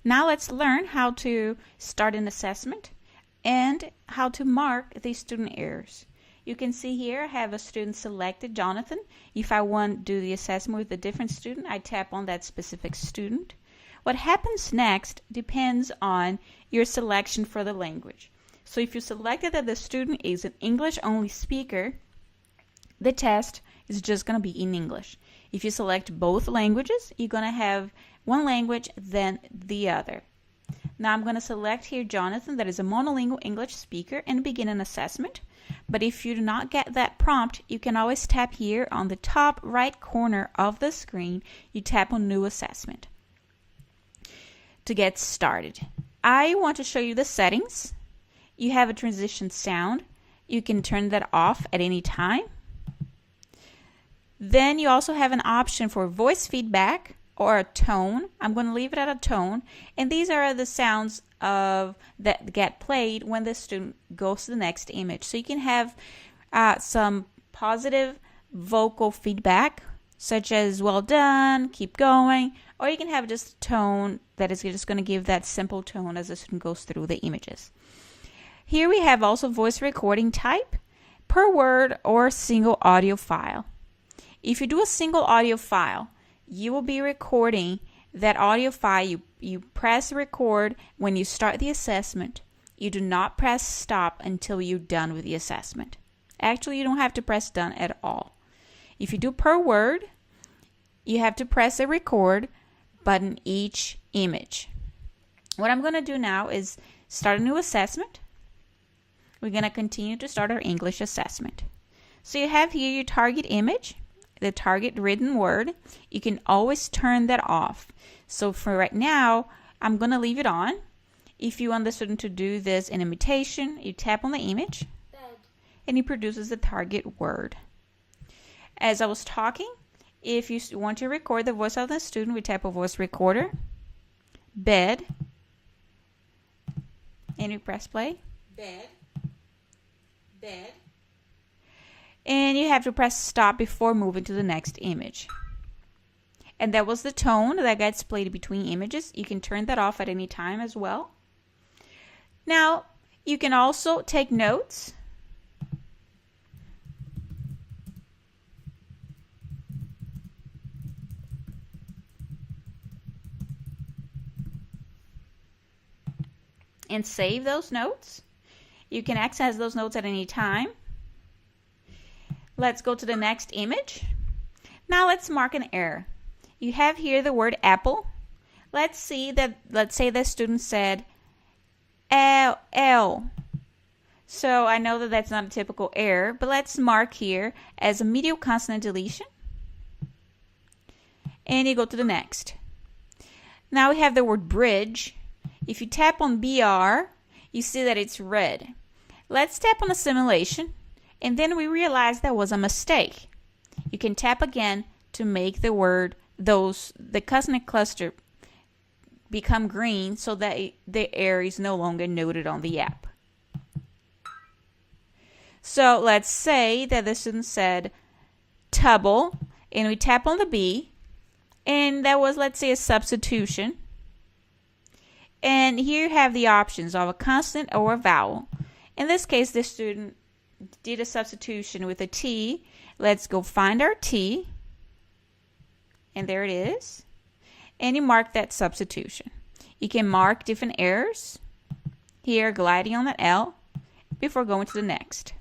Now let's learn how to start an assessment and how to mark the student errors. You can see here I have a student selected, Jonathan. If I want to do the assessment with a different student, I tap on that specific student. What happens next depends on your selection for the language. So if you selected that the student is an English-only speaker, the test is just going to be in English. If you select both languages, you're going to have one language, then the other. Now I'm going to select here Jonathan, that is a monolingual English speaker, and begin an assessment. But if you do not get that prompt, you can always tap here on the top right corner of the screen. You tap on New Assessment to get started. I want to show you the settings. You have a transition sound. You can turn that off at any time. Then you also have an option for voice feedback or a tone. I'm going to leave it at a tone. And these are the sounds that get played when the student goes to the next image. So you can have some positive vocal feedback, such as well done, keep going, or you can have just a tone that is just going to give that simple tone as the student goes through the images. Here we have also voice recording type, per word or single audio file. If you do a single audio file, you will be recording that audio file. You press record when you start the assessment. You do not press stop until you're done with the assessment. Actually, you don't have to press done at all. If you do per word, you have to press the record button each image. What I'm going to do now is start a new assessment. We're going to continue to start our English assessment. So you have here your target image, the target written word. You can always turn that off. So for right now, I'm going to leave it on. If you want the student to do this in imitation, you tap on the image and it produces the target word. As I was talking, if you want to record the voice of the student, we tap on voice recorder, bed, and we press play. Bed, bed. And you have to press stop before moving to the next image. And that was the tone that gets played between images. You can turn that off at any time as well. Now, you can also take notes. And save those notes. You can access those notes at any time. Let's go to the next image. Now let's mark an error. You have here the word apple. Let's say the student said L. So I know that that's not a typical error, but let's mark here as a medial consonant deletion. And you go to the next. Now we have the word bridge. If you tap on BR, you see that it's red. Let's tap on assimilation. And then we realize that was a mistake. You can tap again to make the word, the consonant cluster become green so that the error is no longer noted on the app. So let's say that the student said tubble, and we tap on the B, and that was, let's say, a substitution. And here you have the options of a consonant or a vowel. In this case, the student did a substitution with a T. Let's go find our T. And there it is. And you mark that substitution. You can mark different errors. Here, gliding on that L before going to the next.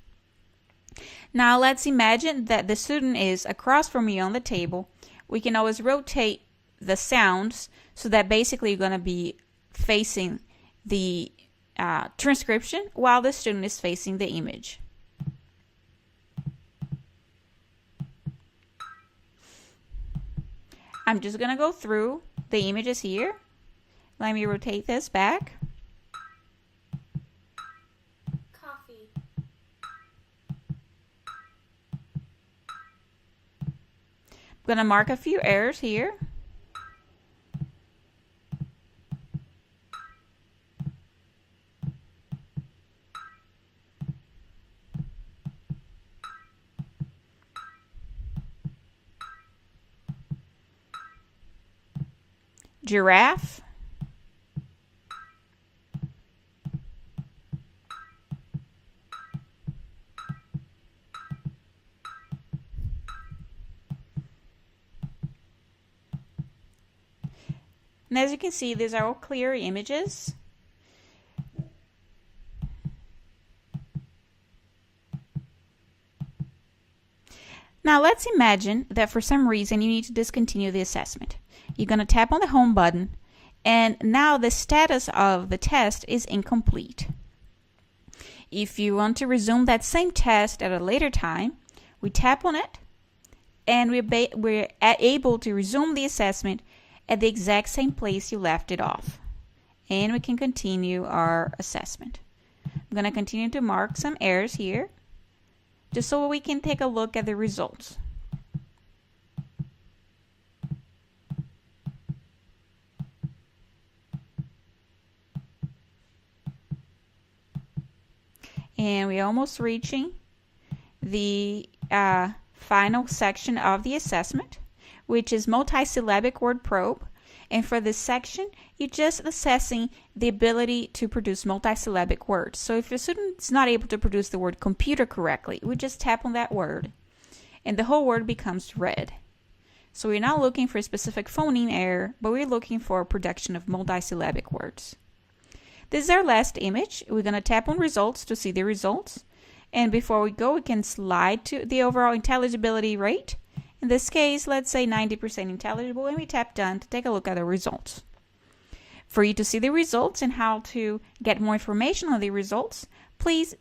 Now let's imagine that the student is across from me on the table. We can always rotate the sounds so that basically you're going to be facing the transcription while the student is facing the image. I'm just going to go through the images here. Let me rotate this back. Coffee. I'm going to mark a few errors here. Giraffe. And as you can see, these are all clear images. Now let's imagine that for some reason you need to discontinue the assessment. You're going to tap on the home button, and now the status of the test is incomplete. If you want to resume that same test at a later time, we tap on it, and we're able to resume the assessment at the exact same place you left it off. And we can continue our assessment. I'm going to continue to mark some errors here, just so we can take a look at the results. And we're almost reaching the final section of the assessment, which is multisyllabic word probe. And for this section, you're just assessing the ability to produce multisyllabic words. So if your student is not able to produce the word computer correctly, we just tap on that word, and the whole word becomes read. So we're not looking for a specific phoneme error, but we're looking for a production of multisyllabic words. This is our last image. We're going to tap on results to see the results. And before we go, we can slide to the overall intelligibility rate. In this case, let's say 90% intelligible, and we tap done to take a look at the results. For you to see the results and how to get more information on the results, please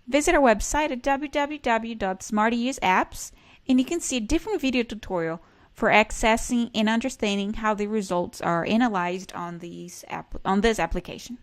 visit our website at www.smartyuseapps, and you can see a different video tutorial for accessing and understanding how the results are analyzed on this application.